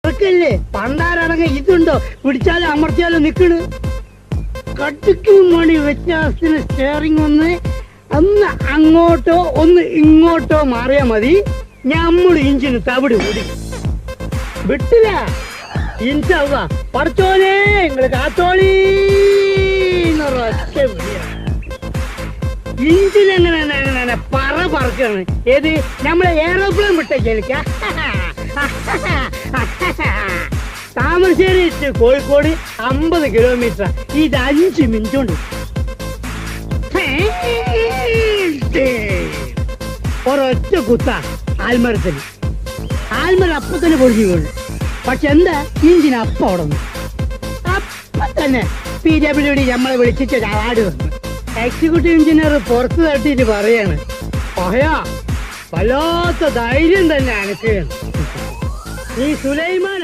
പറക്കല്ലേ പണ്ടാരടങ്ങ ഇതുണ്ടോ പിടിച്ചാലും അമർത്തിയാലും നിക്കണ്. കട്ടിക്കും മണി വ്യത്യാസത്തിന് സ്റ്റിയറിംഗ് ഒന്ന് അങ്ങോട്ടോ ഒന്ന് ഇങ്ങോട്ടോ മാറിയാ മതി. ഞമ്മള് ഇഞ്ചിന് തവിട് കൂടി വിട്ടില്ല. ഇൻഷാള്ള പഠിച്ചോലേ നിങ്ങള് കാത്തോളി ഒറ്റ വിളിയാണ്. ഇഞ്ചിനെങ്ങനെ പറക്കാണ്. ഏത് നമ്മളെ എയറോപ്ലെയിൻ വിട്ടേക്ക. താമരശ്ശേരി കോഴിക്കോട് 50 കിലോമീറ്റർ. ഇത് 5 മിനിറ്റ് കൊണ്ട് ഒരൊറ്റ കുത്ത ആൽമരത്തിന്. ആൽമരം അപ്പൊ തന്നെ പൊളിഞ്ഞു വീണു. പക്ഷെ എന്താ ഇഞ്ചിന് അപ്പം അവിടെ നിന്ന് അപ്പൊ തന്നെ PWD നമ്മളെ വിളിച്ചിട്ട് അവാർഡ് വന്നു. എക്സിക്യൂട്ടീവ് എഞ്ചിനീയർ പുറത്ത് തട്ടിയിട്ട് പറയാണ്, പറയാ വല്ലാത്ത ധൈര്യം തന്നെ അനക്ക്. ഈ സുലൈമാൻ